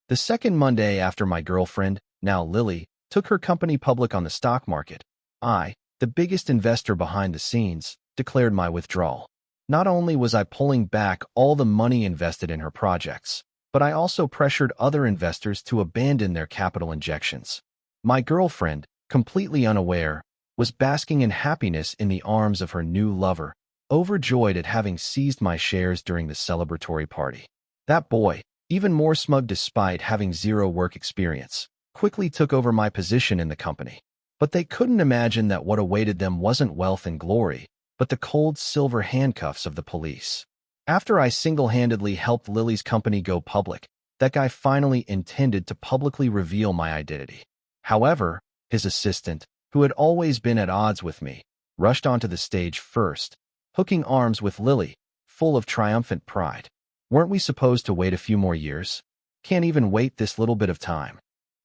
The second Monday after my girlfriend, now Lily, took her company public on the stock market, I, the biggest investor behind the scenes, declared my withdrawal. Not only was I pulling back all the money invested in her projects, but I also pressured other investors to abandon their capital injections. My girlfriend, completely unaware, was basking in happiness in the arms of her new lover, overjoyed at having seized my shares during the celebratory party. That boy, even more smug despite having zero work experience, quickly took over my position in the company. But they couldn't imagine that what awaited them wasn't wealth and glory, but the cold silver handcuffs of the police. After I single-handedly helped Lily's company go public, that guy finally intended to publicly reveal my identity. However, his assistant, who had always been at odds with me, rushed onto the stage first, hooking arms with Lily, full of triumphant pride. Weren't we supposed to wait a few more years? Can't even wait this little bit of time.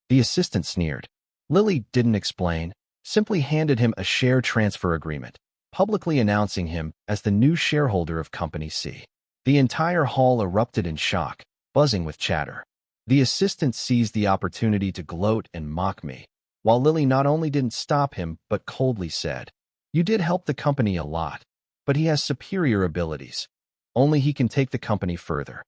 The assistant sneered. Lily didn't explain, simply handed him a share transfer agreement, publicly announcing him as the new shareholder of Company C. The entire hall erupted in shock, buzzing with chatter. The assistant seized the opportunity to gloat and mock me, while Lily not only didn't stop him but coldly said, "You did help the company a lot, but he has superior abilities. Only he can take the company further."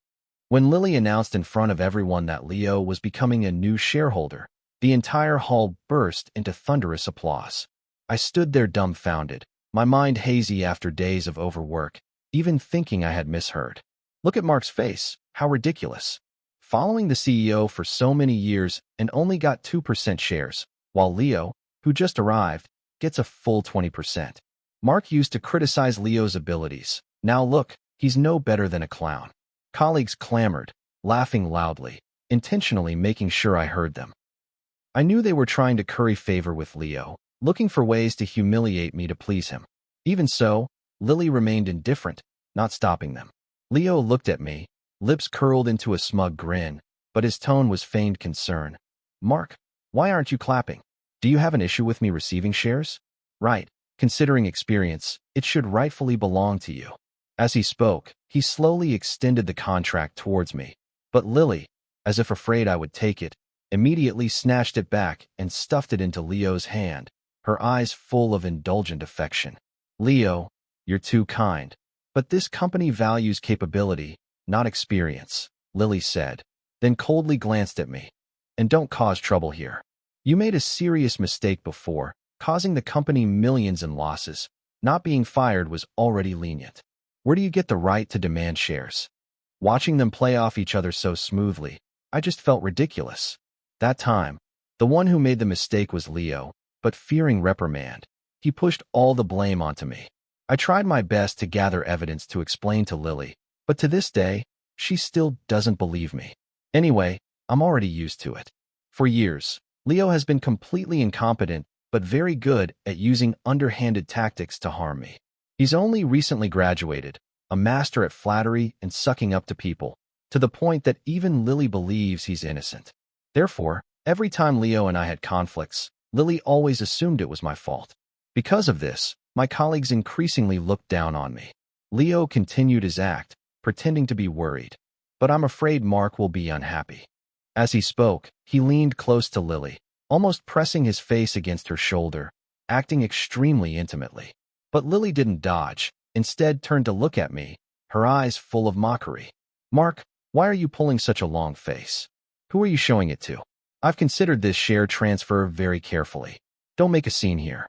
When Lily announced in front of everyone that Leo was becoming a new shareholder, the entire hall burst into thunderous applause. I stood there dumbfounded, my mind hazy after days of overwork, even thinking I had misheard. Look at Mark's face, how ridiculous. Following the CEO for so many years and only got 2% shares, while Leo, who just arrived, gets a full 20%. Mark used to criticize Leo's abilities. Now look, he's no better than a clown. Colleagues clamored, laughing loudly, intentionally making sure I heard them. I knew they were trying to curry favor with Leo, looking for ways to humiliate me to please him. Even so, Lily remained indifferent, not stopping them. Leo looked at me, lips curled into a smug grin, but his tone was feigned concern. "Mark, why aren't you clapping? Do you have an issue with me receiving shares? Right, considering experience, it should rightfully belong to you." As he spoke, he slowly extended the contract towards me, but Lily, as if afraid I would take it, immediately snatched it back and stuffed it into Leo's hand, her eyes full of indulgent affection. "Leo, you're too kind. But this company values capability, not experience," Lily said, then coldly glanced at me. "And don't cause trouble here. You made a serious mistake before, causing the company millions in losses. Not being fired was already lenient. Where do you get the right to demand shares?" Watching them play off each other so smoothly, I just felt ridiculous. That time, the one who made the mistake was Leo, but fearing reprimand, he pushed all the blame onto me. I tried my best to gather evidence to explain to Lily, but to this day, she still doesn't believe me. Anyway, I'm already used to it. For years, Leo has been completely incompetent, but very good at using underhanded tactics to harm me. He's only recently graduated, a master at flattery and sucking up to people, to the point that even Lily believes he's innocent. Therefore, every time Leo and I had conflicts, Lily always assumed it was my fault. Because of this, my colleagues increasingly looked down on me. Leo continued his act, pretending to be worried. But I'm afraid Mark will be unhappy. As he spoke, he leaned close to Lily, almost pressing his face against her shoulder, acting extremely intimately. But Lily didn't dodge, instead turned to look at me, her eyes full of mockery. "Mark, why are you pulling such a long face? Who are you showing it to? I've considered this share transfer very carefully. Don't make a scene here.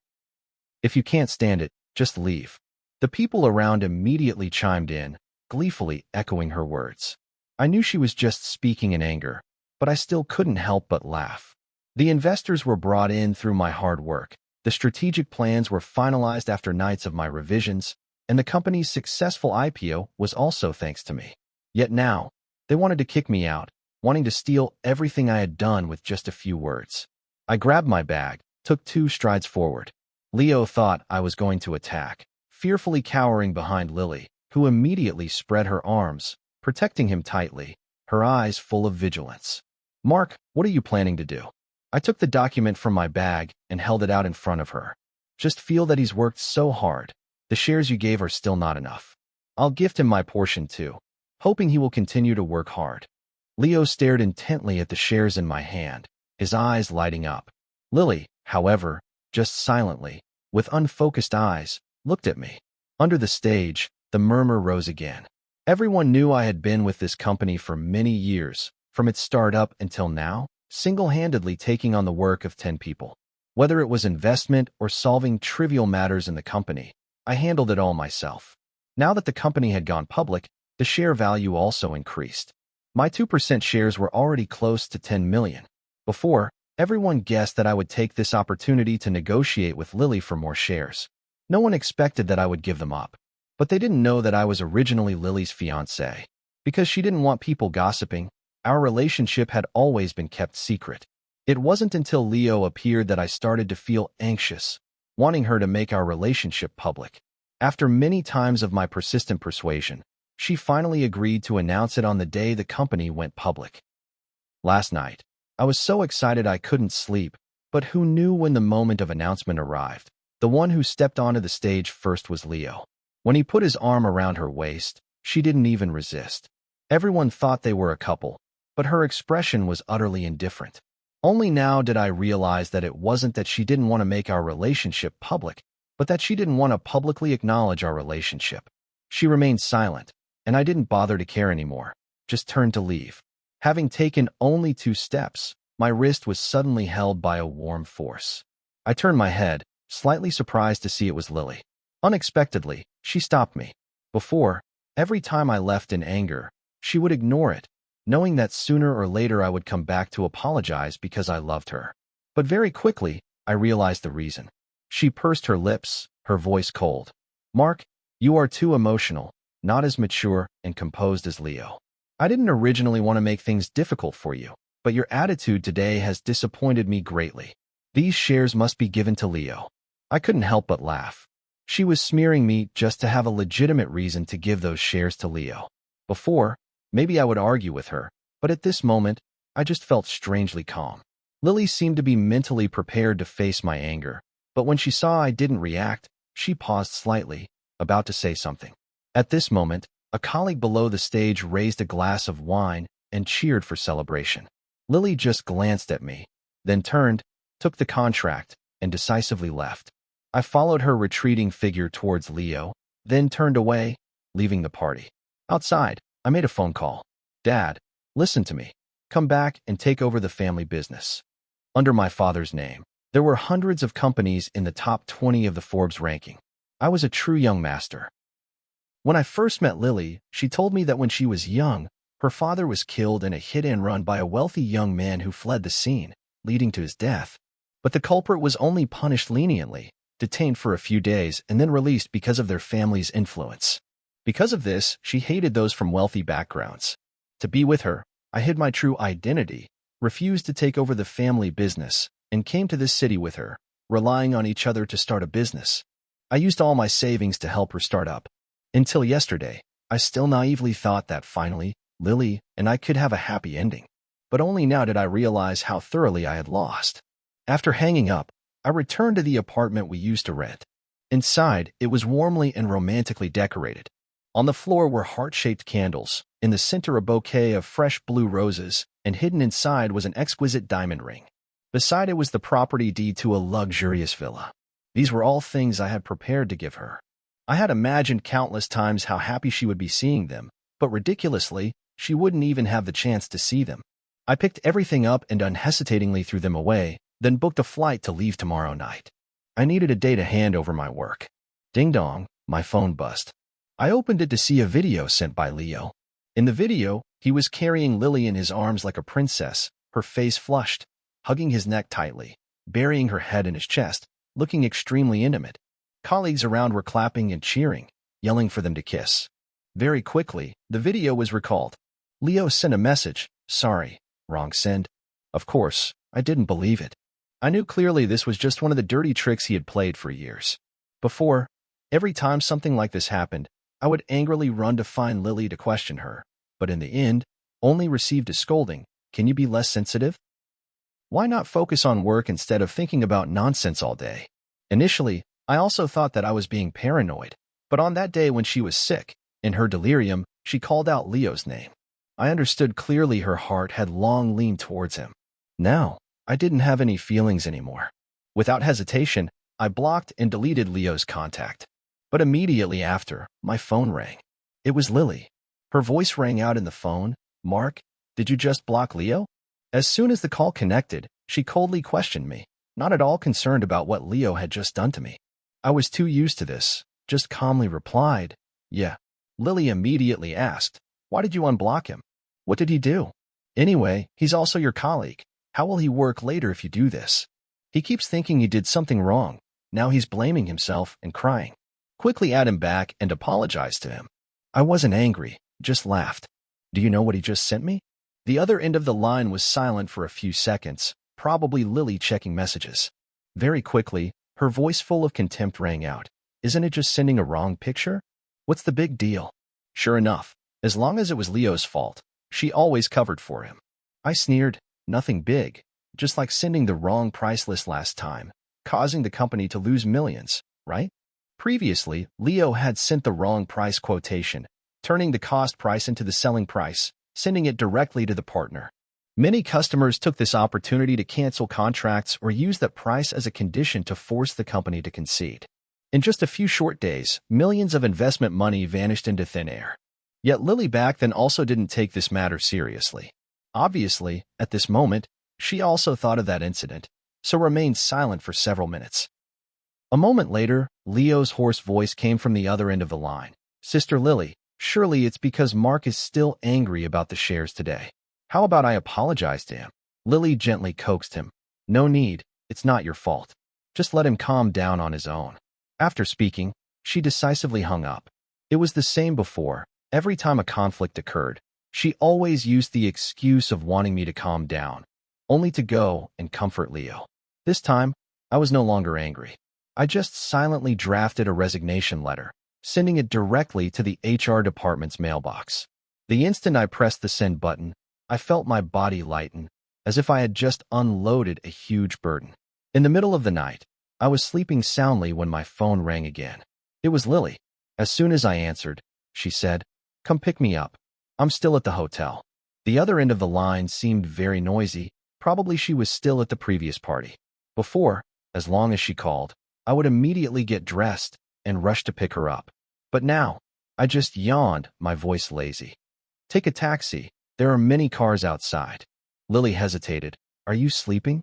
If you can't stand it, just leave." The people around immediately chimed in, gleefully echoing her words. I knew she was just speaking in anger, but I still couldn't help but laugh. The investors were brought in through my hard work, the strategic plans were finalized after nights of my revisions, and the company's successful IPO was also thanks to me. Yet now, they wanted to kick me out, wanting to steal everything I had done with just a few words. I grabbed my bag, took 2 strides forward. Leo thought I was going to attack, fearfully cowering behind Lily, who immediately spread her arms, protecting him tightly, her eyes full of vigilance. "Mark, what are you planning to do?" I took the document from my bag and held it out in front of her. "Just feel that he's worked so hard. The shares you gave are still not enough. I'll gift him my portion too, hoping he will continue to work hard." Leo stared intently at the shares in my hand, his eyes lighting up. Lily, however, just silently, with unfocused eyes, looked at me. Under the stage, the murmur rose again. Everyone knew I had been with this company for many years, from its start-up until now, single-handedly taking on the work of 10 people. Whether it was investment or solving trivial matters in the company, I handled it all myself. Now that the company had gone public, the share value also increased. My 2% shares were already close to 10 million. Before, everyone guessed that I would take this opportunity to negotiate with Lily for more shares. No one expected that I would give them up. But they didn't know that I was originally Lily's fiancé. Because she didn't want people gossiping, our relationship had always been kept secret. It wasn't until Leo appeared that I started to feel anxious, wanting her to make our relationship public. After many times of my persistent persuasion, she finally agreed to announce it on the day the company went public. Last night, I was so excited I couldn't sleep, but who knew when the moment of announcement arrived? The one who stepped onto the stage first was Leo. When he put his arm around her waist, she didn't even resist. Everyone thought they were a couple, but her expression was utterly indifferent. Only now did I realize that it wasn't that she didn't want to make our relationship public, but that she didn't want to publicly acknowledge our relationship. She remained silent, and I didn't bother to care anymore, just turned to leave. Having taken only 2 steps, my wrist was suddenly held by a warm force. I turned my head, slightly surprised to see it was Lily. Unexpectedly, she stopped me. Before, every time I left in anger, she would ignore it, knowing that sooner or later I would come back to apologize because I loved her. But very quickly, I realized the reason. She pursed her lips, her voice cold. "Mark, you are too emotional, not as mature and composed as Leo. I didn't originally want to make things difficult for you, but your attitude today has disappointed me greatly. These shares must be given to Leo." I couldn't help but laugh. She was smearing me just to have a legitimate reason to give those shares to Leo. Before, maybe I would argue with her, but at this moment, I just felt strangely calm. Lily seemed to be mentally prepared to face my anger, but when she saw I didn't react, she paused slightly, about to say something. At this moment, a colleague below the stage raised a glass of wine and cheered for celebration. Lily just glanced at me, then turned, took the contract, and decisively left. I followed her retreating figure towards Leo, then turned away, leaving the party. Outside, I made a phone call. "Dad, listen to me. Come back and take over the family business." Under my father's name, there were hundreds of companies in the top 20 of the Forbes ranking. I was a true young master. When I first met Lily, she told me that when she was young, her father was killed in a hit-and-run by a wealthy young man who fled the scene, leading to his death. But the culprit was only punished leniently, detained for a few days, and then released because of their family's influence. Because of this, she hated those from wealthy backgrounds. To be with her, I hid my true identity, refused to take over the family business, and came to this city with her, relying on each other to start a business. I used all my savings to help her start up. Until yesterday, I still naively thought that finally, Lily and I could have a happy ending. But only now did I realize how thoroughly I had lost. After hanging up, I returned to the apartment we used to rent. Inside, it was warmly and romantically decorated. On the floor were heart-shaped candles, in the center a bouquet of fresh blue roses, and hidden inside was an exquisite diamond ring. Beside it was the property deed to a luxurious villa. These were all things I had prepared to give her. I had imagined countless times how happy she would be seeing them, but ridiculously, she wouldn't even have the chance to see them. I picked everything up and unhesitatingly threw them away, then booked a flight to leave tomorrow night. I needed a day to hand over my work. Ding dong, my phone buzzed. I opened it to see a video sent by Leo. In the video, he was carrying Lily in his arms like a princess, her face flushed, hugging his neck tightly, burying her head in his chest, looking extremely intimate. Colleagues around were clapping and cheering, yelling for them to kiss. Very quickly, the video was recalled. Leo sent a message, "Sorry, wrong send." Of course, I didn't believe it. I knew clearly this was just one of the dirty tricks he had played for years. Before, every time something like this happened, I would angrily run to find Lily to question her, but in the end, only received a scolding. "Can you be less sensitive? Why not focus on work instead of thinking about nonsense all day?" Initially, I also thought that I was being paranoid, but on that day when she was sick, in her delirium, she called out Leo's name. I understood clearly her heart had long leaned towards him. Now, I didn't have any feelings anymore. Without hesitation, I blocked and deleted Leo's contact. But immediately after, my phone rang. It was Lily. Her voice rang out in the phone. "Mark, did you just block Leo?" As soon as the call connected, she coldly questioned me, not at all concerned about what Leo had just done to me. I was too used to this, just calmly replied, "Yeah." Lily immediately asked, "Why did you unblock him? What did he do? Anyway, he's also your colleague. How will he work later if you do this? He keeps thinking he did something wrong. Now he's blaming himself and crying." Quickly add him back and apologize to him. I wasn't angry, just laughed. "Do you know what he just sent me?" The other end of the line was silent for a few seconds, probably Lily checking messages. Very quickly, her voice full of contempt rang out. "Isn't it just sending a wrong picture? What's the big deal?" Sure enough, as long as it was Leo's fault, she always covered for him. I sneered, "Nothing big, just like sending the wrong price list last time, causing the company to lose millions, right?" Previously, Leo had sent the wrong price quotation, turning the cost price into the selling price, sending it directly to the partner. Many customers took this opportunity to cancel contracts or use that price as a condition to force the company to concede. In just a few short days, millions of investment money vanished into thin air. Yet Lily back then also didn't take this matter seriously. Obviously, at this moment, she also thought of that incident, so remained silent for several minutes. A moment later, Leo's hoarse voice came from the other end of the line. "Sister Lily, surely it's because Mark is still angry about the shares today. How about I apologize to him?" Lily gently coaxed him. "No need, it's not your fault. Just let him calm down on his own." After speaking, she decisively hung up. It was the same before. Every time a conflict occurred, she always used the excuse of wanting me to calm down, only to go and comfort Leo. This time, I was no longer angry. I just silently drafted a resignation letter, sending it directly to the HR department's mailbox. The instant I pressed the send button, I felt my body lighten, as if I had just unloaded a huge burden. In the middle of the night, I was sleeping soundly when my phone rang again. It was Lily. As soon as I answered, she said, "Come pick me up. I'm still at the hotel." The other end of the line seemed very noisy. Probably she was still at the previous party. Before, as long as she called, I would immediately get dressed and rush to pick her up. But now, I just yawned, my voice lazy. "Take a taxi. There are many cars outside." Lily hesitated. "Are you sleeping?"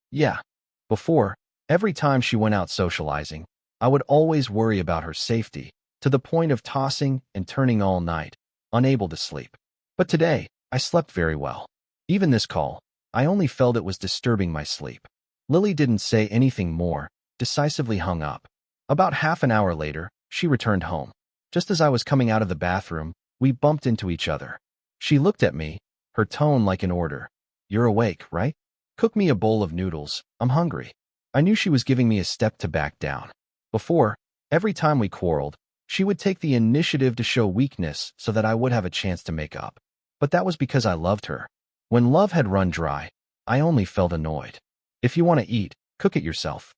"Yeah." Before, every time she went out socializing, I would always worry about her safety, to the point of tossing and turning all night, unable to sleep. But today, I slept very well. Even this call, I only felt it was disturbing my sleep. Lily didn't say anything more, decisively hung up. About half an hour later, she returned home. Just as I was coming out of the bathroom, we bumped into each other. She looked at me, her tone like an order. "You're awake, right? Cook me a bowl of noodles. I'm hungry." I knew she was giving me a step to back down. Before, every time we quarreled, she would take the initiative to show weakness so that I would have a chance to make up. But that was because I loved her. When love had run dry, I only felt annoyed. "If you want to eat, cook it yourself.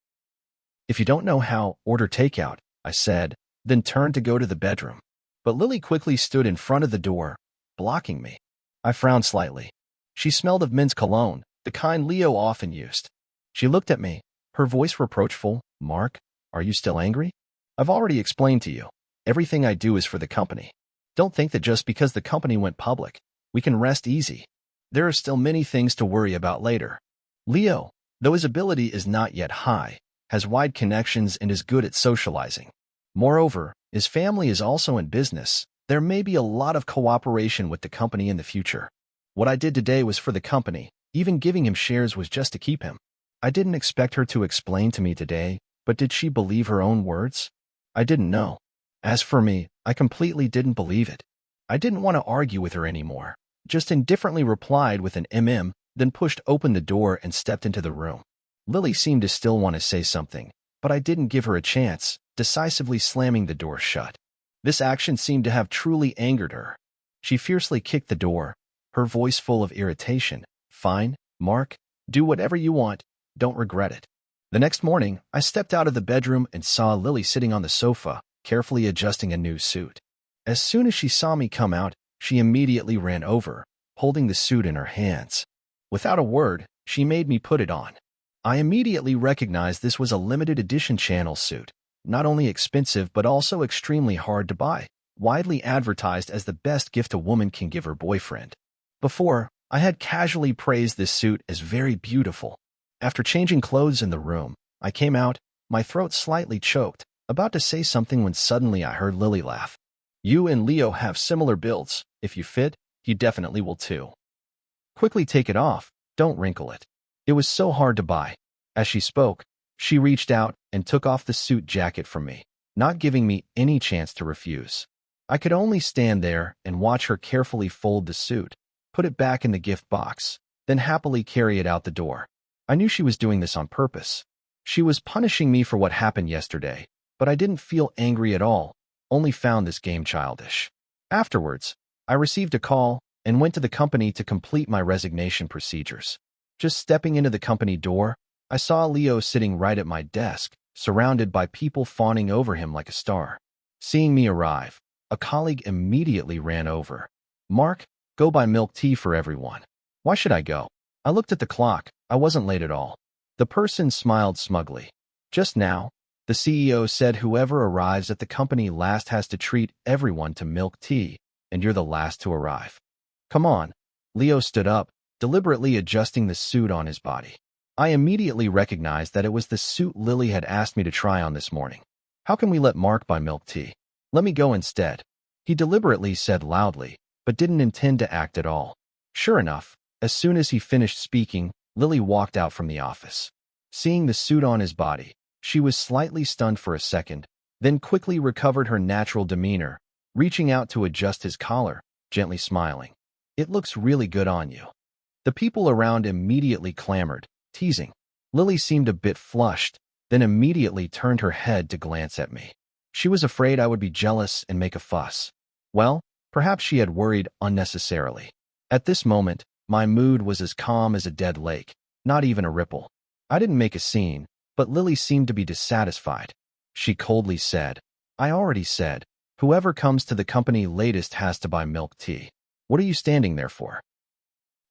If you don't know how, order takeout," I said, then turned to go to the bedroom. But Lily quickly stood in front of the door, blocking me. I frowned slightly. She smelled of men's cologne, the kind Leo often used. She looked at me, her voice reproachful. "Mark, are you still angry? I've already explained to you. Everything I do is for the company. Don't think that just because the company went public, we can rest easy. There are still many things to worry about later." Leo, though his ability is not yet high, has wide connections and is good at socializing. Moreover, his family is also in business. There may be a lot of cooperation with the company in the future. What I did today was for the company. Even giving him shares was just to keep him. I didn't expect her to explain to me today, but did she believe her own words? I didn't know. As for me, I completely didn't believe it. I didn't want to argue with her anymore. Just indifferently replied with an then pushed open the door and stepped into the room. Lily seemed to still want to say something, but I didn't give her a chance, decisively slamming the door shut. This action seemed to have truly angered her. She fiercely kicked the door, her voice full of irritation. "Fine, Mark, do whatever you want, don't regret it." The next morning, I stepped out of the bedroom and saw Lily sitting on the sofa, carefully adjusting a new suit. As soon as she saw me come out, She immediately ran over, holding the suit in her hands. Without a word, she made me put it on. I immediately recognized this was a limited edition Channel suit, not only expensive but also extremely hard to buy, widely advertised as the best gift a woman can give her boyfriend. Before, I had casually praised this suit as very beautiful. After changing clothes in the room, I came out, my throat slightly choked, about to say something when suddenly I heard Lily laugh. "You and Leo have similar builds. If you fit, you definitely will too. Quickly take it off, don't wrinkle it. It was so hard to buy." As she spoke, she reached out and took off the suit jacket from me, not giving me any chance to refuse. I could only stand there and watch her carefully fold the suit, put it back in the gift box, then happily carry it out the door. I knew she was doing this on purpose. She was punishing me for what happened yesterday, but I didn't feel angry at all, only found this game childish. Afterwards, I received a call and went to the company to complete my resignation procedures. Just stepping into the company door, I saw Leo sitting right at my desk, surrounded by people fawning over him like a star. Seeing me arrive, a colleague immediately ran over. "Mark, go buy milk tea for everyone." "Why should I go?" I looked at the clock. I wasn't late at all. The person smiled smugly. "Just now, the CEO said whoever arrives at the company last has to treat everyone to milk tea, and you're the last to arrive. Come on." Leo stood up, deliberately adjusting the suit on his body. I immediately recognized that it was the suit Lily had asked me to try on this morning. "How can we let Mark buy milk tea? Let me go instead," he deliberately said loudly, but didn't intend to act at all. Sure enough, as soon as he finished speaking, Lily walked out from the office. Seeing the suit on his body, she was slightly stunned for a second, then quickly recovered her natural demeanor, reaching out to adjust his collar, gently smiling. "It looks really good on you." The people around immediately clamored, teasing. Lily seemed a bit flushed, then immediately turned her head to glance at me. She was afraid I would be jealous and make a fuss. Well, perhaps she had worried unnecessarily. At this moment, my mood was as calm as a dead lake, not even a ripple. I didn't make a scene, but Lily seemed to be dissatisfied. She coldly said, "I already said, whoever comes to the company latest has to buy milk tea. What are you standing there for?"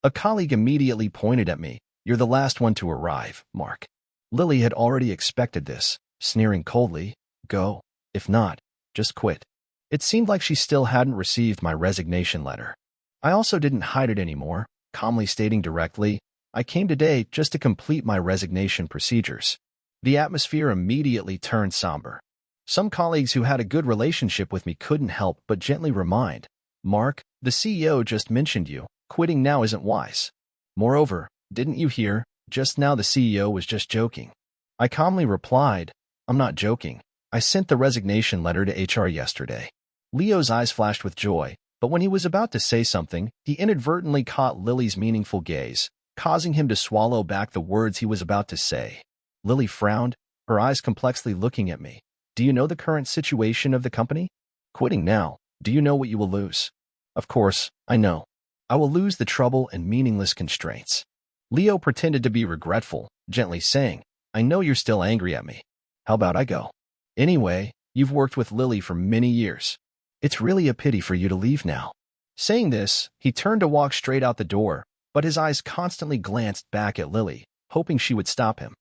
A colleague immediately pointed at me. "You're the last one to arrive, Mark." Lily had already expected this, sneering coldly, "Go. If not, just quit." It seemed like she still hadn't received my resignation letter. I also didn't hide it anymore, calmly stating directly, "I came today just to complete my resignation procedures." The atmosphere immediately turned somber. Some colleagues who had a good relationship with me couldn't help but gently remind, "Mark, the CEO just mentioned you. Quitting now isn't wise. Moreover, didn't you hear? Just now the CEO was just joking." I calmly replied, "I'm not joking. I sent the resignation letter to HR yesterday." Leo's eyes flashed with joy, but when he was about to say something, he inadvertently caught Lily's meaningful gaze, causing him to swallow back the words he was about to say. Lily frowned, her eyes complexly looking at me. "Do you know the current situation of the company? Quitting now, do you know what you will lose?" "Of course, I know. I will lose the trouble and meaningless constraints." Leo pretended to be regretful, gently saying, "I know you're still angry at me. How about I go? Anyway, you've worked with Lily for many years. It's really a pity for you to leave now." Saying this, he turned to walk straight out the door, but his eyes constantly glanced back at Lily, hoping she would stop him.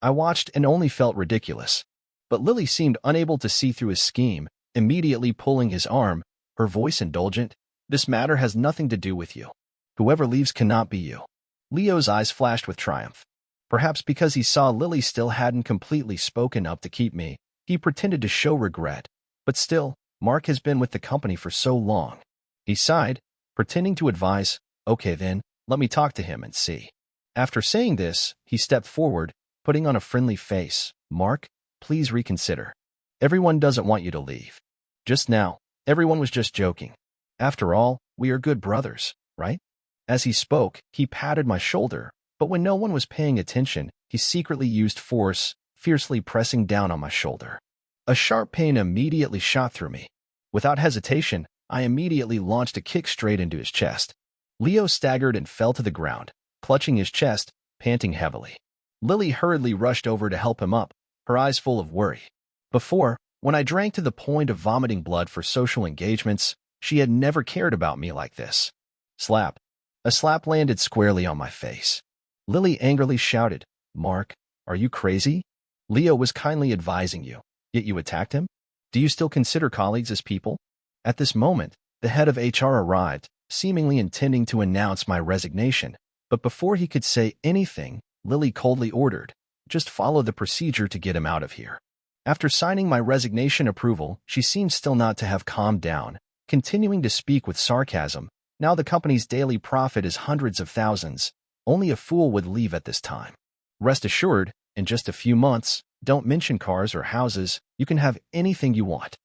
I watched and only felt ridiculous. But Lily seemed unable to see through his scheme, immediately pulling his arm, her voice indulgent. "This matter has nothing to do with you. Whoever leaves cannot be you." Leo's eyes flashed with triumph. Perhaps because he saw Lily still hadn't completely spoken up to keep me, he pretended to show regret. But still, Mark has been with the company for so long. He sighed, pretending to advise, "Okay then, let me talk to him and see." After saying this, he stepped forward, putting on a friendly face. "Mark, please reconsider. Everyone doesn't want you to leave. Just now, everyone was just joking. After all, we are good brothers, right?" As he spoke, he patted my shoulder, but when no one was paying attention, he secretly used force, fiercely pressing down on my shoulder. A sharp pain immediately shot through me. Without hesitation, I immediately launched a kick straight into his chest. Leo staggered and fell to the ground, clutching his chest, panting heavily. Lily hurriedly rushed over to help him up, her eyes full of worry. Before, when I drank to the point of vomiting blood for social engagements, She had never cared about me like this. Slap. A slap landed squarely on my face. Lily angrily shouted, "Mark, are you crazy? Leo was kindly advising you, yet you attacked him? Do you still consider colleagues as people?" At this moment, the head of HR arrived, seemingly intending to announce my resignation, but before he could say anything, Lily coldly ordered, "Just follow the procedure to get him out of here." After signing my resignation approval, she seemed still not to have calmed down, continuing to speak with sarcasm. Now the company's daily profit is hundreds of thousands. Only a fool would leave at this time. Rest assured, in just a few months, don't mention cars or houses, you can have anything you want.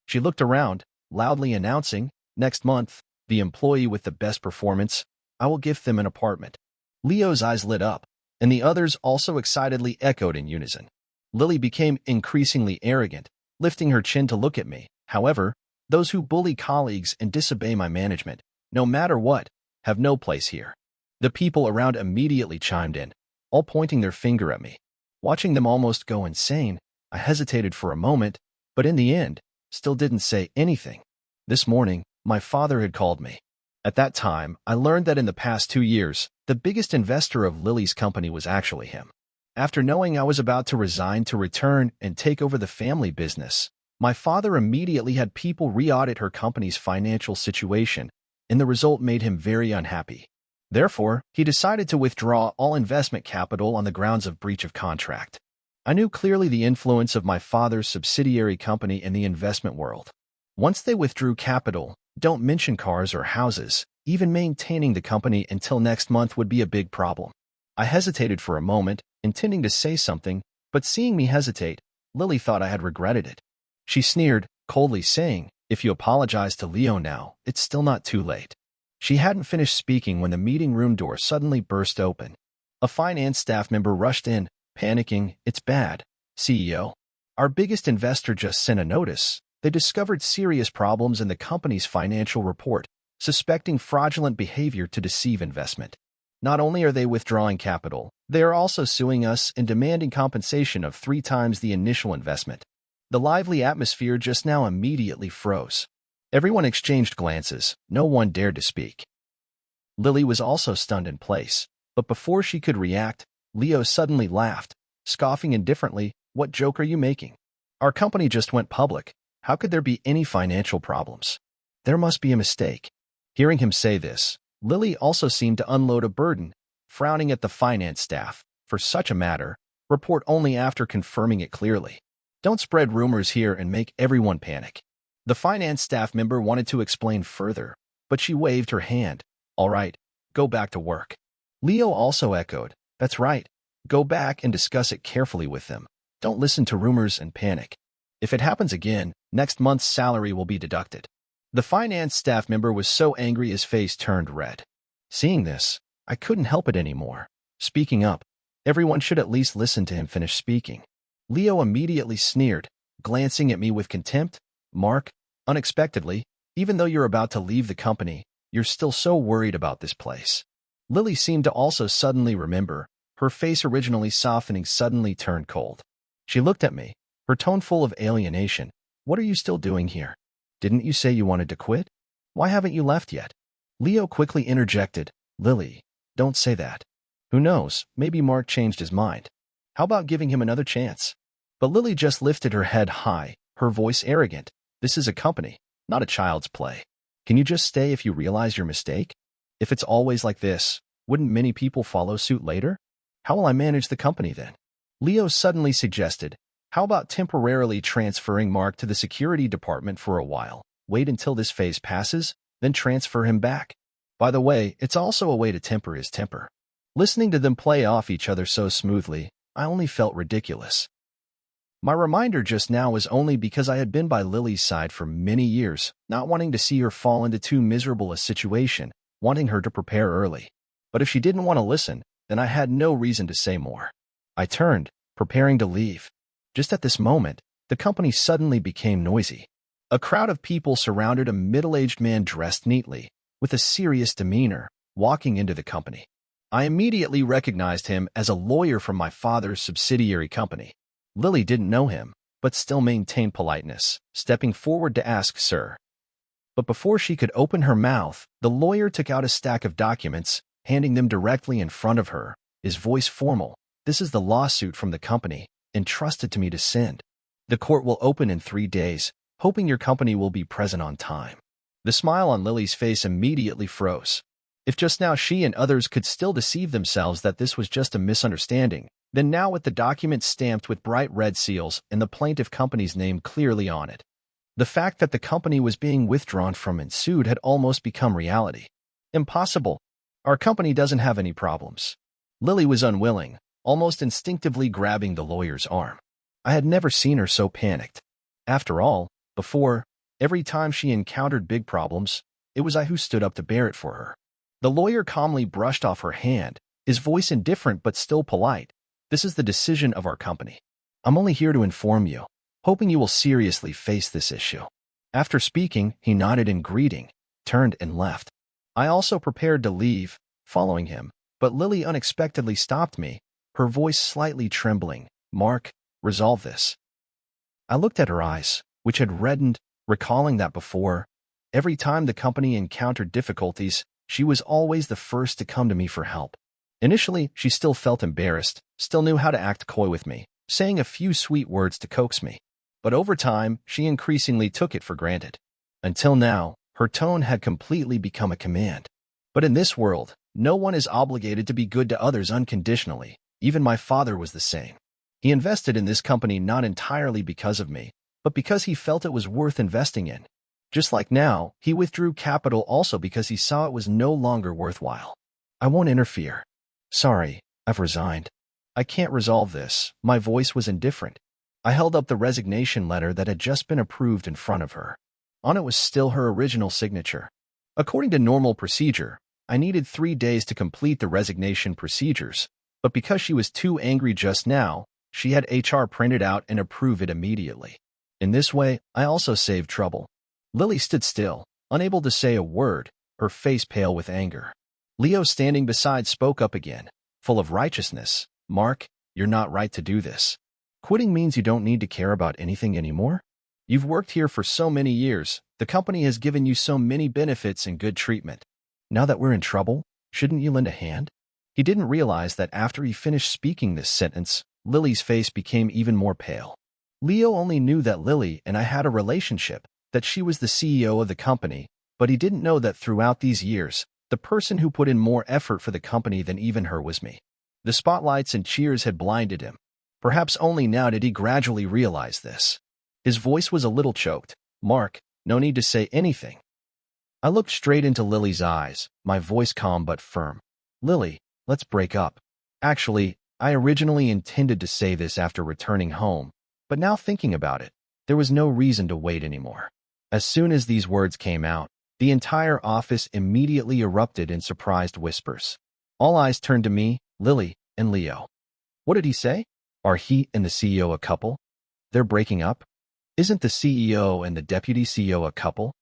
She looked around, loudly announcing, "Next month, the employee with the best performance, I will give them an apartment." Leo's eyes lit up, and the others also excitedly echoed in unison. Lily became increasingly arrogant, lifting her chin to look at me. However, those who bully colleagues and disobey my management, no matter what, have no place here. The people around immediately chimed in, all pointing their finger at me. Watching them almost go insane, I hesitated for a moment, but in the end, still didn't say anything. This morning, my father had called me. At that time, I learned that in the past 2 years, the biggest investor of Lily's company was actually him. After knowing I was about to resign to return and take over the family business, my father immediately had people re-audit her company's financial situation, and the result made him very unhappy. Therefore, he decided to withdraw all investment capital on the grounds of breach of contract. I knew clearly the influence of my father's subsidiary company in the investment world. Once they withdrew capital, don't mention cars or houses, even maintaining the company until next month would be a big problem. I hesitated for a moment, intending to say something, but seeing me hesitate, Lily thought I had regretted it. She sneered, coldly saying, "If you apologize to Leo now, it's still not too late." She hadn't finished speaking when the meeting room door suddenly burst open. A finance staff member rushed in, panicking, "It's bad, CEO. Our biggest investor just sent a notice. They discovered serious problems in the company's financial report, suspecting fraudulent behavior to deceive investment. Not only are they withdrawing capital, they are also suing us and demanding compensation of 3 times the initial investment." The lively atmosphere just now immediately froze. Everyone exchanged glances. No one dared to speak. Lily was also stunned in place, but before she could react, Leo suddenly laughed, scoffing indifferently, "What joke are you making? Our company just went public. How could there be any financial problems? There must be a mistake." Hearing him say this, Lily also seemed to unload a burden, frowning at the finance staff. "For such a matter, report only after confirming it clearly. Don't spread rumors here and make everyone panic." The finance staff member wanted to explain further, but she waved her hand. "All right, go back to work." Leo also echoed, "That's right. Go back and discuss it carefully with them. Don't listen to rumors and panic. If it happens again, next month's salary will be deducted." The finance staff member was so angry his face turned red. Seeing this, I couldn't help it anymore. Speaking up, everyone should at least listen to him finish speaking. Leo immediately sneered, glancing at me with contempt. "Mark, unexpectedly, even though you're about to leave the company, you're still so worried about this place." Lily seemed to also suddenly remember. Her face, originally softening, suddenly turned cold. She looked at me, her tone full of alienation. "What are you still doing here? Didn't you say you wanted to quit? Why haven't you left yet?" Leo quickly interjected, "Lily, don't say that. Who knows, maybe Mark changed his mind. How about giving him another chance?" But Lily just lifted her head high, her voice arrogant. "This is a company, not a child's play. Can you just stay if you realize your mistake? If it's always like this, wouldn't many people follow suit later? How will I manage the company then?" Leo suddenly suggested, "How about temporarily transferring Mark to the security department for a while? Wait until this phase passes, then transfer him back. By the way, it's also a way to temper his temper." Listening to them play off each other so smoothly, I only felt ridiculous. My reminder just now was only because I had been by Lily's side for many years, not wanting to see her fall into too miserable a situation, wanting her to prepare early. But if she didn't want to listen, then I had no reason to say more. I turned, preparing to leave. Just at this moment, the company suddenly became noisy. A crowd of people surrounded a middle-aged man dressed neatly, with a serious demeanor, walking into the company. I immediately recognized him as a lawyer from my father's subsidiary company. Lily didn't know him, but still maintained politeness, stepping forward to ask, "Sir, But before she could open her mouth, the lawyer took out a stack of documents, handing them directly in front of her, his voice formal. "This is the lawsuit from the company, entrusted to me to send. The court will open in 3 days, hoping your company will be present on time." The smile on Lily's face immediately froze. If just now she and others could still deceive themselves that this was just a misunderstanding, then now with the document stamped with bright red seals and the plaintiff company's name clearly on it, the fact that the company was being withdrawn from and sued had almost become reality. "Impossible. Our company doesn't have any problems." Lily was unwilling, almost instinctively grabbing the lawyer's arm. I had never seen her so panicked. After all, before, every time she encountered big problems, it was I who stood up to bear it for her. The lawyer calmly brushed off her hand, his voice indifferent but still polite. "This is the decision of our company. I'm only here to inform you, hoping you will seriously face this issue." After speaking, he nodded in greeting, turned and left. I also prepared to leave, following him, but Lily unexpectedly stopped me, her voice slightly trembling. "Mark, resolve this." I looked at her eyes, which had reddened, recalling that before, every time the company encountered difficulties, she was always the first to come to me for help. Initially, she still felt embarrassed, still knew how to act coy with me, saying a few sweet words to coax me. But over time, she increasingly took it for granted. Until now, her tone had completely become a command. But in this world, no one is obligated to be good to others unconditionally. Even my father was the same. He invested in this company not entirely because of me, but because he felt it was worth investing in. Just like now, he withdrew capital also because he saw it was no longer worthwhile. "I won't interfere. Sorry, I've resigned. I can't resolve this." My voice was indifferent. I held up the resignation letter that had just been approved in front of her. On it was still her original signature. According to normal procedure, I needed 3 days to complete the resignation procedures, but because she was too angry just now, she had HR print it out and approve it immediately. In this way, I also saved trouble. Lily stood still, unable to say a word, her face pale with anger. Leo, standing beside, spoke up again, full of righteousness. "Mark, you're not right to do this. Quitting means you don't need to care about anything anymore. You've worked here for so many years, the company has given you so many benefits and good treatment. Now that we're in trouble, shouldn't you lend a hand?" He didn't realize that after he finished speaking this sentence, Lily's face became even more pale. Leo only knew that Lily and I had a relationship, that she was the CEO of the company, but he didn't know that throughout these years, the person who put in more effort for the company than even her was me. The spotlights and cheers had blinded him. Perhaps only now did he gradually realize this. His voice was a little choked. "Mark, no need to say anything." I looked straight into Lily's eyes, my voice calm but firm. "Lily, let's break up. Actually, I originally intended to say this after returning home, but now thinking about it, there was no reason to wait anymore." As soon as these words came out, the entire office immediately erupted in surprised whispers. All eyes turned to me, Lily, and Leo. "What did he say? Are he and the CEO a couple? They're breaking up? Isn't the CEO and the deputy CEO a couple?"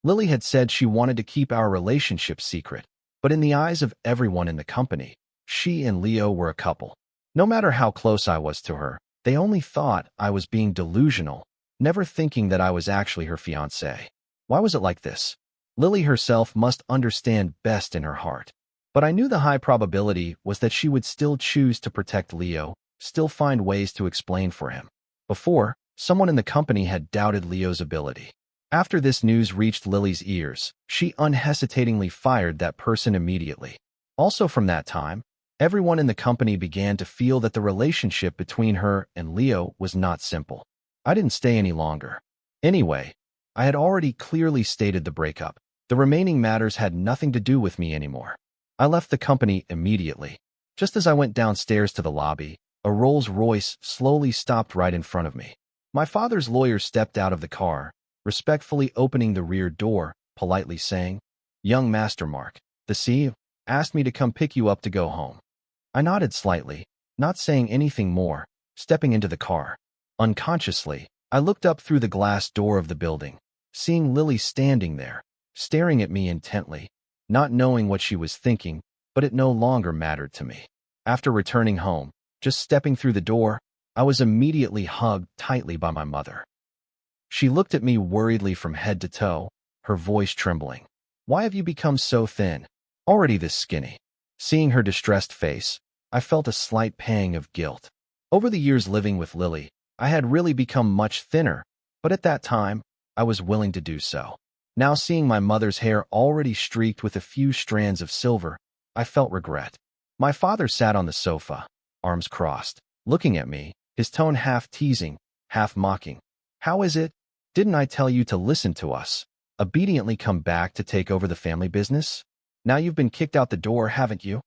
Lily had said she wanted to keep our relationship secret, but in the eyes of everyone in the company, she and Leo were a couple. No matter how close I was to her, they only thought I was being delusional, never thinking that I was actually her fiancé. Why was it like this? Lily herself must understand best in her heart. But I knew the high probability was that she would still choose to protect Leo, still find ways to explain for him. Before, someone in the company had doubted Leo's ability. After this news reached Lily's ears, she unhesitatingly fired that person immediately. Also from that time, everyone in the company began to feel that the relationship between her and Leo was not simple. I didn't stay any longer. Anyway, I had already clearly stated the breakup. The remaining matters had nothing to do with me anymore. I left the company immediately. Just as I went downstairs to the lobby, a Rolls-Royce slowly stopped right in front of me. My father's lawyer stepped out of the car, respectfully opening the rear door, politely saying, "Young Master Mark, the CEO, asked me to come pick you up to go home." I nodded slightly, not saying anything more, stepping into the car. Unconsciously, I looked up through the glass door of the building, seeing Lily standing there, staring at me intently, not knowing what she was thinking, but it no longer mattered to me. After returning home, just stepping through the door, I was immediately hugged tightly by my mother. She looked at me worriedly from head to toe, her voice trembling. Why have you become so thin? Already this skinny. Seeing her distressed face, I felt a slight pang of guilt. Over the years living with Lily, I had really become much thinner, but at that time, I was willing to do so. Now seeing my mother's hair already streaked with a few strands of silver, I felt regret. My father sat on the sofa, arms crossed, looking at me, his tone half teasing, half mocking. How is it? Didn't I tell you to listen to us? Obediently come back to take over the family business? Now you've been kicked out the door, haven't you?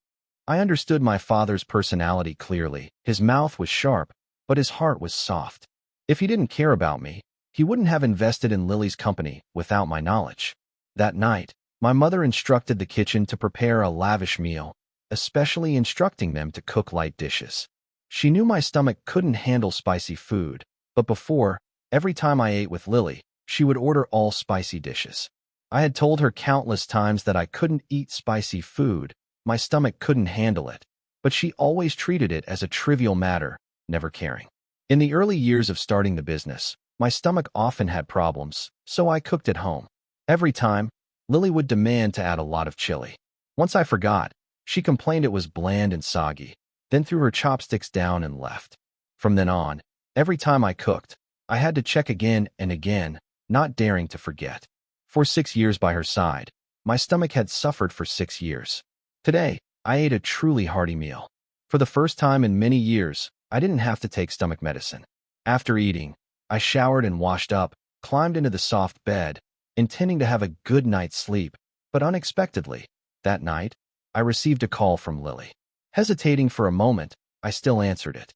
I understood my father's personality clearly. His mouth was sharp, but his heart was soft. If he didn't care about me, he wouldn't have invested in Lily's company without my knowledge. That night, my mother instructed the kitchen to prepare a lavish meal, especially instructing them to cook light dishes. She knew my stomach couldn't handle spicy food, but before, every time I ate with Lily, she would order all spicy dishes. I had told her countless times that I couldn't eat spicy food, my stomach couldn't handle it, but she always treated it as a trivial matter, never caring. In the early years of starting the business, my stomach often had problems, so I cooked at home. Every time, Lily would demand to add a lot of chili. Once I forgot, she complained it was bland and soggy, then threw her chopsticks down and left. From then on, every time I cooked, I had to check again and again, not daring to forget. For 6 years by her side, my stomach had suffered for 6 years. Today, I ate a truly hearty meal. For the first time in many years, I didn't have to take stomach medicine. After eating, I showered and washed up, climbed into the soft bed, intending to have a good night's sleep, but unexpectedly, that night, I received a call from Lily. Hesitating for a moment, I still answered it.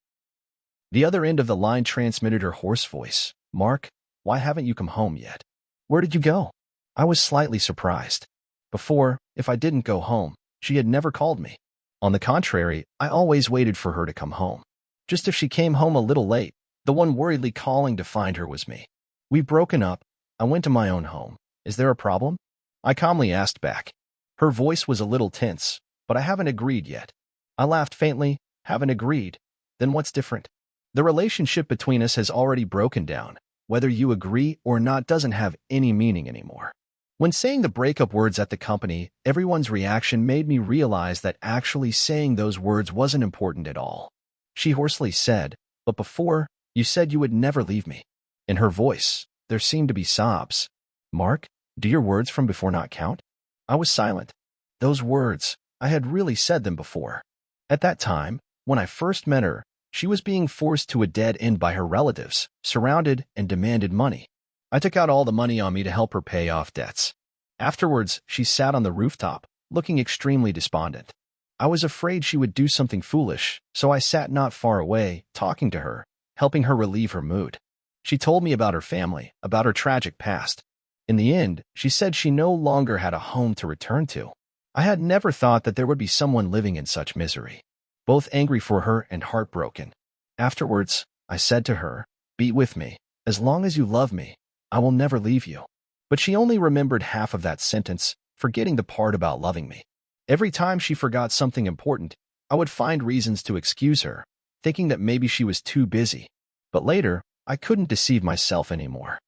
The other end of the line transmitted her hoarse voice. Mark, why haven't you come home yet? Where did you go? I was slightly surprised. Before, if I didn't go home, she had never called me. On the contrary, I always waited for her to come home. Just if she came home a little late, the one worriedly calling to find her was me. We've broken up. I went to my own home. Is there a problem? I calmly asked back. Her voice was a little tense, but I haven't agreed yet. I laughed faintly. Haven't agreed? Then what's different? The relationship between us has already broken down. Whether you agree or not doesn't have any meaning anymore. When saying the breakup words at the company, everyone's reaction made me realize that actually saying those words wasn't important at all. She hoarsely said, but before, you said you would never leave me. In her voice, there seemed to be sobs. Mark, do your words from before not count? I was silent. Those words, I had really said them before. At that time, when I first met her, she was being forced to a dead end by her relatives, surrounded and demanded money. I took out all the money on me to help her pay off debts. Afterwards, she sat on the rooftop, looking extremely despondent. I was afraid she would do something foolish, so I sat not far away, talking to her, helping her relieve her mood. She told me about her family, about her tragic past. In the end, she said she no longer had a home to return to. I had never thought that there would be someone living in such misery. Both angry for her and heartbroken. Afterwards, I said to her, be with me. As long as you love me, I will never leave you. But she only remembered half of that sentence, forgetting the part about loving me. Every time she forgot something important, I would find reasons to excuse her, thinking that maybe she was too busy. But later, I couldn't deceive myself anymore.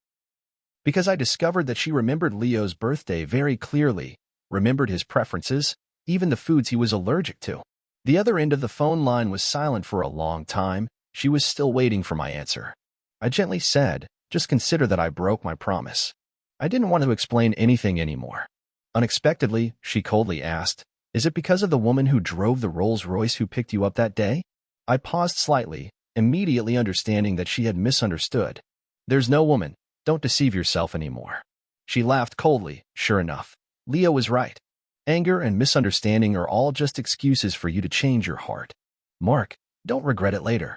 Because I discovered that she remembered Leo's birthday very clearly, remembered his preferences, even the foods he was allergic to. The other end of the phone line was silent for a long time. She was still waiting for my answer. I gently said, just consider that I broke my promise. I didn't want to explain anything anymore. Unexpectedly, she coldly asked, is it because of the woman who drove the Rolls-Royce who picked you up that day? I paused slightly, immediately understanding that she had misunderstood. There's no woman. Don't deceive yourself anymore. She laughed coldly. Sure enough, Leo was right. Anger and misunderstanding are all just excuses for you to change your heart. Mark, don't regret it later.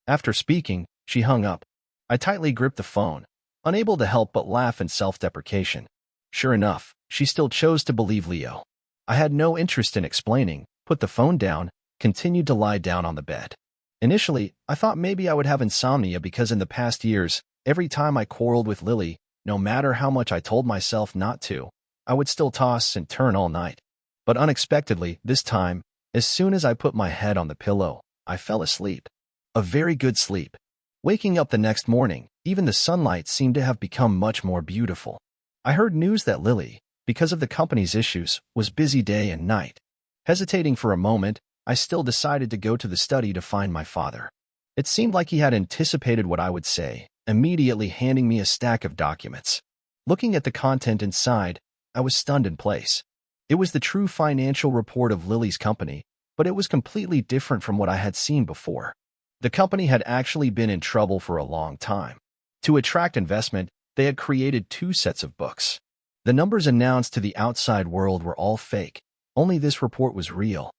After speaking, she hung up. I tightly gripped the phone, unable to help but laugh in self-deprecation. Sure enough, she still chose to believe Leo. I had no interest in explaining, put the phone down, continued to lie down on the bed. Initially, I thought maybe I would have insomnia because in the past years, every time I quarreled with Lily, no matter how much I told myself not to, I would still toss and turn all night. But unexpectedly, this time, as soon as I put my head on the pillow, I fell asleep. A very good sleep. Waking up the next morning, even the sunlight seemed to have become much more beautiful. I heard news that Lily, because of the company's issues, was busy day and night. Hesitating for a moment, I still decided to go to the study to find my father. It seemed like he had anticipated what I would say, immediately handing me a stack of documents. Looking at the content inside, I was stunned in place. It was the true financial report of Lily's company, but it was completely different from what I had seen before. The company had actually been in trouble for a long time. To attract investment, they had created 2 sets of books. The numbers announced to the outside world were all fake. Only this report was real.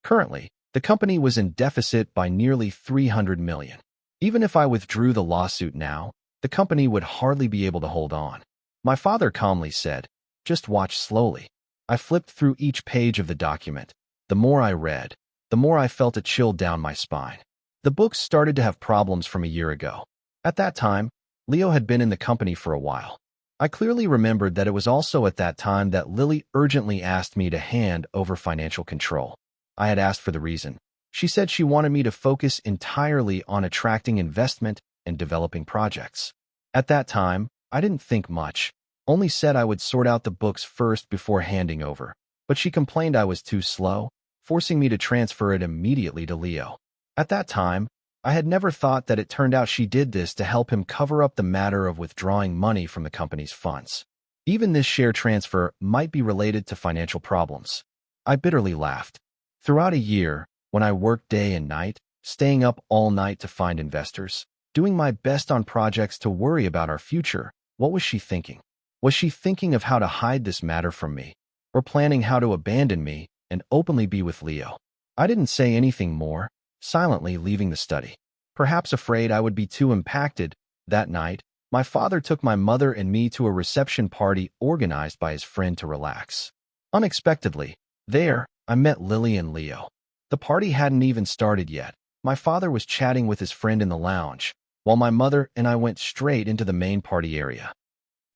Currently, the company was in deficit by nearly $300 million. Even if I withdrew the lawsuit now, the company would hardly be able to hold on. My father calmly said, "Just watch slowly." I flipped through each page of the document. The more I read, the more I felt a chill down my spine. The books started to have problems from a year ago. At that time, Leo had been in the company for a while. I clearly remembered that it was also at that time that Lily urgently asked me to hand over financial control. I had asked for the reason. She said she wanted me to focus entirely on attracting investment and developing projects. At that time, I didn't think much, only said I would sort out the books first before handing over. But she complained I was too slow, forcing me to transfer it immediately to Leo. At that time, I had never thought that it turned out she did this to help him cover up the matter of withdrawing money from the company's funds. Even this share transfer might be related to financial problems. I bitterly laughed. Throughout a year, when I worked day and night, staying up all night to find investors, doing my best on projects to worry about our future, what was she thinking? Was she thinking of how to hide this matter from me, or planning how to abandon me and openly be with Leo? I didn't say anything more, silently leaving the study. Perhaps afraid I would be too impacted, that night, my father took my mother and me to a reception party organized by his friend to relax. Unexpectedly, there, I met Lily and Leo. The party hadn't even started yet. My father was chatting with his friend in the lounge, while my mother and I went straight into the main party area.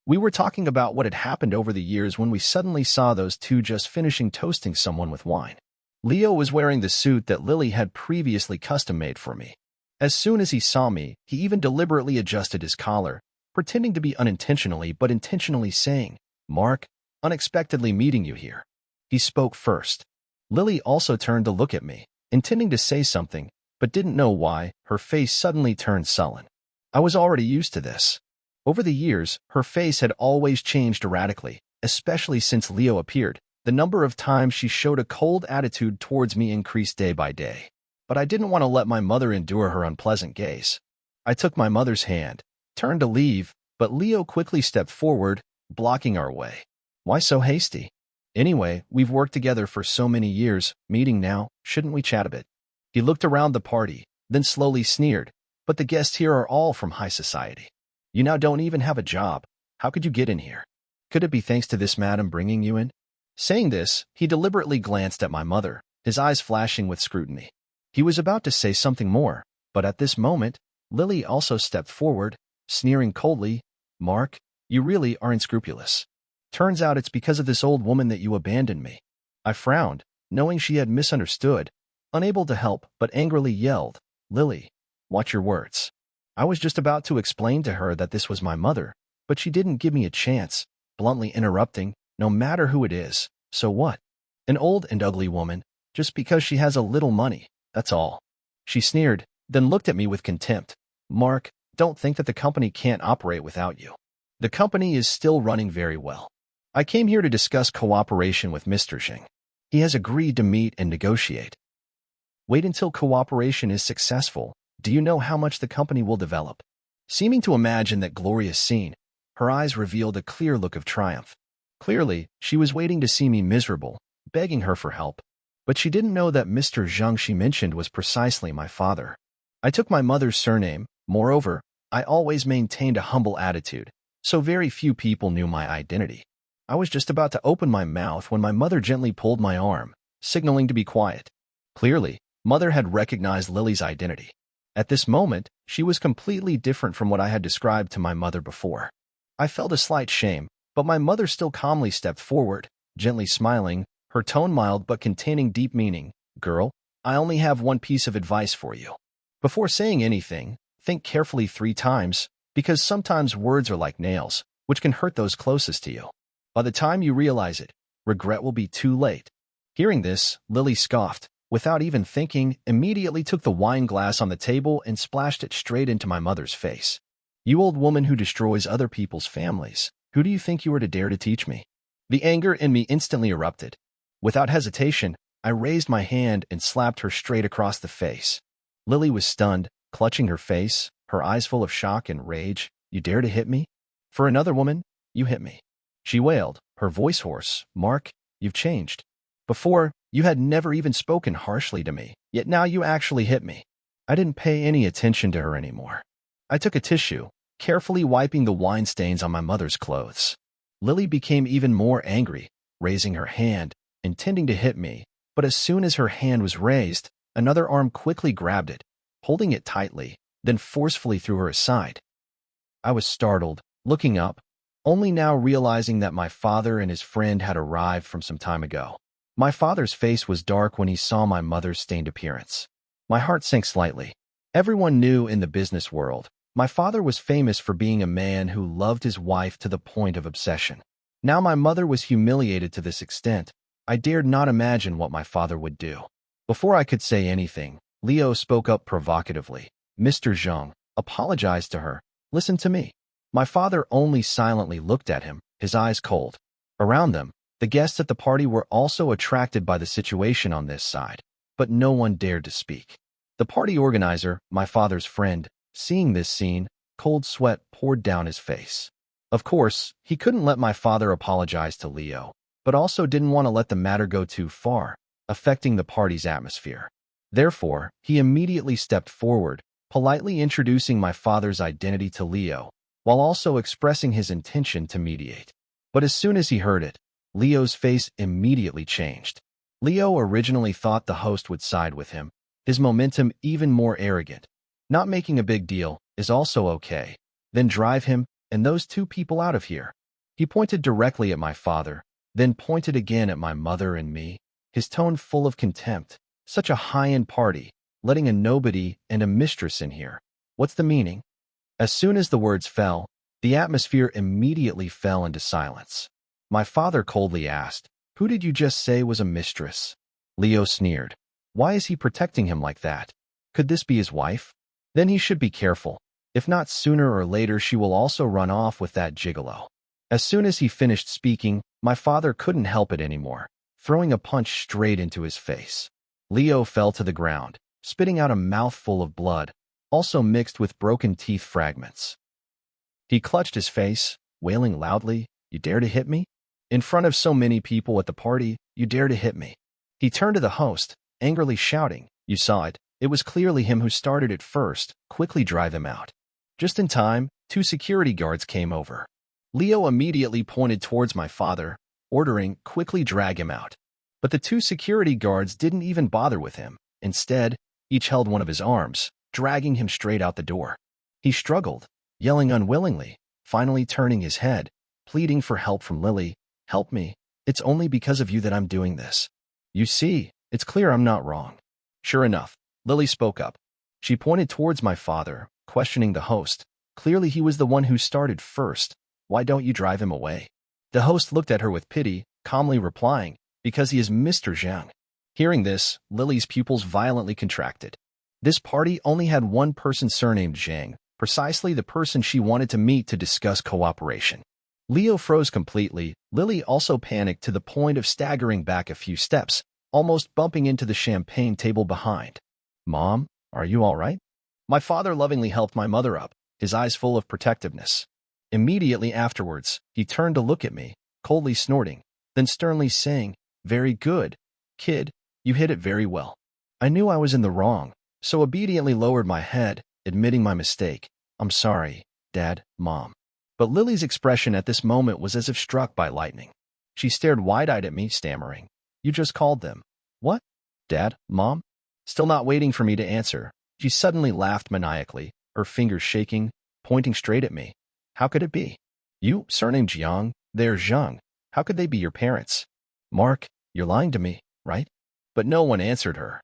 We were talking about what had happened over the years when we suddenly saw those two just finishing toasting someone with wine. Leo was wearing the suit that Lily had previously custom-made for me. As soon as he saw me, he even deliberately adjusted his collar, pretending to be unintentionally but intentionally saying, "Mark, unexpectedly meeting you here." He spoke first. Lily also turned to look at me, intending to say something, but didn't know why. Her face suddenly turned sullen. I was already used to this. Over the years, her face had always changed erratically, especially since Leo appeared. The number of times she showed a cold attitude towards me increased day by day. But I didn't want to let my mother endure her unpleasant gaze. I took my mother's hand, turned to leave, but Leo quickly stepped forward, blocking our way. "Why so hasty? Anyway, we've worked together for so many years, meeting now, shouldn't we chat a bit?" He looked around the party, then slowly sneered, "But the guests here are all from high society. You now don't even have a job. How could you get in here? Could it be thanks to this madam bringing you in?" Saying this, he deliberately glanced at my mother, his eyes flashing with scrutiny. He was about to say something more, but at this moment, Lily also stepped forward, sneering coldly, "Mark, you really are unscrupulous. Turns out it's because of this old woman that you abandoned me." I frowned, knowing she had misunderstood, unable to help but angrily yelled, "Lily, watch your words." I was just about to explain to her that this was my mother, but she didn't give me a chance, bluntly interrupting, "No matter who it is, so what? An old and ugly woman, just because she has a little money, that's all." She sneered, then looked at me with contempt. "Mark, don't think that the company can't operate without you. The company is still running very well. I came here to discuss cooperation with Mr. Xing. He has agreed to meet and negotiate. Wait until cooperation is successful. Do you know how much the company will develop?" Seeming to imagine that glorious scene, her eyes revealed a clear look of triumph. Clearly, she was waiting to see me miserable, begging her for help. But she didn't know that Mr. Zhang she mentioned was precisely my father. I took my mother's surname. Moreover, I always maintained a humble attitude, so very few people knew my identity. I was just about to open my mouth when my mother gently pulled my arm, signaling to be quiet. Clearly, Mother had recognized Lily's identity. At this moment, she was completely different from what I had described to my mother before. I felt a slight shame, but my mother still calmly stepped forward, gently smiling, her tone mild but containing deep meaning. "Girl, I only have one piece of advice for you. Before saying anything, think carefully 3 times, because sometimes words are like nails. which can hurt those closest to you. By the time you realize it, regret will be too late. Hearing this, Lily scoffed. Without even thinking, immediately took the wine glass on the table and splashed it straight into my mother's face. You old woman who destroys other people's families. Who do you think you are to dare to teach me? The anger in me instantly erupted. Without hesitation, I raised my hand and slapped her straight across the face. Lily was stunned, clutching her face, her eyes full of shock and rage. You dare to hit me? For another woman, you hit me. She wailed, her voice hoarse. Mark, you've changed. Before, you had never even spoken harshly to me, yet now you actually hit me. I didn't pay any attention to her anymore. I took a tissue, carefully wiping the wine stains on my mother's clothes. Lily became even more angry, raising her hand, intending to hit me, but as soon as her hand was raised, another arm quickly grabbed it, holding it tightly, then forcefully threw her aside. I was startled, looking up, only now realizing that my father and his friend had arrived from some time ago. My father's face was dark when he saw my mother's stained appearance. My heart sank slightly. Everyone knew in the business world, my father was famous for being a man who loved his wife to the point of obsession. Now my mother was humiliated to this extent. I dared not imagine what my father would do. Before I could say anything, Leo spoke up provocatively. Mr. Zhang, apologized to her. Listen to me. My father only silently looked at him, his eyes cold. Around them, the guests at the party were also attracted by the situation on this side, but no one dared to speak. The party organizer, my father's friend, seeing this scene, cold sweat poured down his face. Of course, he couldn't let my father apologize to Leo, but also didn't want to let the matter go too far, affecting the party's atmosphere. Therefore, he immediately stepped forward, politely introducing my father's identity to Leo, while also expressing his intention to mediate. But as soon as he heard it, Leo's face immediately changed. Leo originally thought the host would side with him, his momentum even more arrogant. Not making a big deal is also okay. Then drive him and those two people out of here. He pointed directly at my father, then pointed again at my mother and me, his tone full of contempt. Such a high-end party, letting a nobody and a mistress in here. What's the meaning? As soon as the words fell, the atmosphere immediately fell into silence. My father coldly asked, "Who did you just say was a mistress?" Leo sneered. Why is he protecting him like that? Could this be his wife? Then he should be careful. If not, sooner or later she will also run off with that gigolo. As soon as he finished speaking, my father couldn't help it anymore, throwing a punch straight into his face. Leo fell to the ground, spitting out a mouthful of blood, also mixed with broken teeth fragments. He clutched his face, wailing loudly, "You dare to hit me? In front of so many people at the party, you dare to hit me." He turned to the host, angrily shouting, "You saw it. It was clearly him who started it first. Quickly drive him out." Just in time, 2 security guards came over. Leo immediately pointed towards my father, ordering, "Quickly drag him out." But the 2 security guards didn't even bother with him. Instead, each held one of his arms, dragging him straight out the door. He struggled, yelling unwillingly, finally turning his head, pleading for help from Lily. "Help me. It's only because of you that I'm doing this. You see, it's clear I'm not wrong." Sure enough, Lily spoke up. She pointed towards my father, questioning the host. Clearly he was the one who started first. Why don't you drive him away? The host looked at her with pity, calmly replying, "Because he is Mr. Zhang." Hearing this, Lily's pupils violently contracted. This party only had one person surnamed Zhang, precisely the person she wanted to meet to discuss cooperation. Leo froze completely. Lily also panicked to the point of staggering back a few steps, almost bumping into the champagne table behind. "Mom, are you all right?" My father lovingly helped my mother up, his eyes full of protectiveness. Immediately afterwards, he turned to look at me, coldly snorting, then sternly saying, "Very good, kid, you hit it very well." I knew I was in the wrong, so obediently lowered my head, admitting my mistake. "I'm sorry, Dad, Mom." But Lily's expression at this moment was as if struck by lightning. She stared wide-eyed at me, stammering, "You just called them." "What? Dad, Mom?" Still not waiting for me to answer, she suddenly laughed maniacally, her fingers shaking, pointing straight at me. "How could it be? You, surnamed Jiang, they're Zhang. How could they be your parents? Mark, you're lying to me, right?" But no one answered her.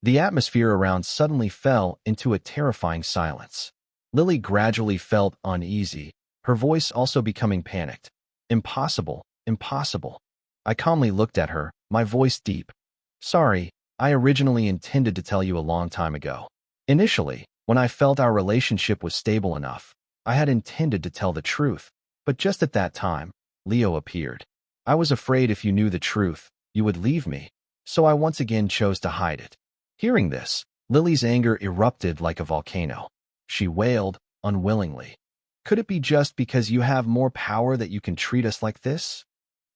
The atmosphere around suddenly fell into a terrifying silence. Lily gradually felt uneasy, her voice also becoming panicked. Impossible, impossible. I calmly looked at her, my voice deep. Sorry, I originally intended to tell you a long time ago. Initially, when I felt our relationship was stable enough, I had intended to tell the truth, but just at that time, Leo appeared. I was afraid if you knew the truth, you would leave me, so I once again chose to hide it. Hearing this, Lily's anger erupted like a volcano. She wailed, unwillingly. Could it be just because you have more power that you can treat us like this?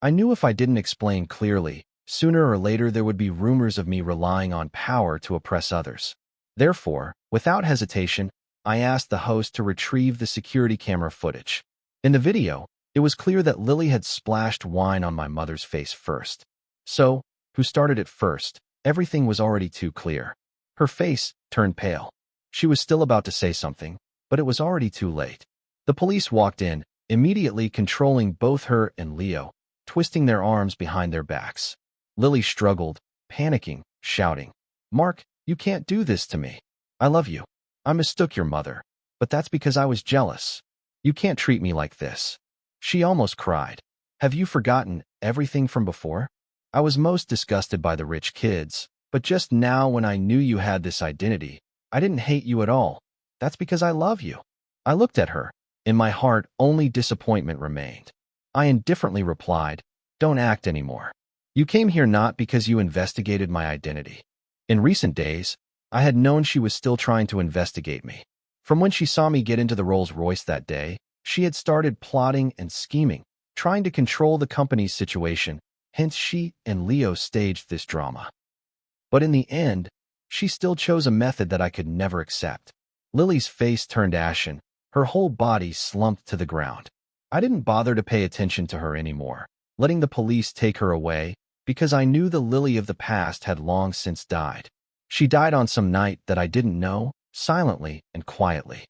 I knew if I didn't explain clearly, sooner or later there would be rumors of me relying on power to oppress others. Therefore, without hesitation, I asked the host to retrieve the security camera footage. In the video, it was clear that Lily had splashed wine on my mother's face first. So, who started it first? Everything was already too clear. Her face turned pale. She was still about to say something, but it was already too late. The police walked in, immediately controlling both her and Leo, twisting their arms behind their backs. Lily struggled, panicking, shouting, "Mark, you can't do this to me. I love you. I mistook your mother, but that's because I was jealous. You can't treat me like this." She almost cried. "Have you forgotten everything from before? I was most disgusted by the rich kids, but just now when I knew you had this identity, I didn't hate you at all. That's because I love you." I looked at her. In my heart, only disappointment remained. I indifferently replied, "Don't act anymore. You came here not because you investigated my identity." In recent days, I had known she was still trying to investigate me. From when she saw me get into the Rolls-Royce that day, she had started plotting and scheming, trying to control the company's situation, hence she and Leo staged this drama. But in the end, she still chose a method that I could never accept. Lily's face turned ashen, her whole body slumped to the ground. I didn't bother to pay attention to her anymore, letting the police take her away, because I knew the Lily of the past had long since died. She died on some night that I didn't know, silently and quietly.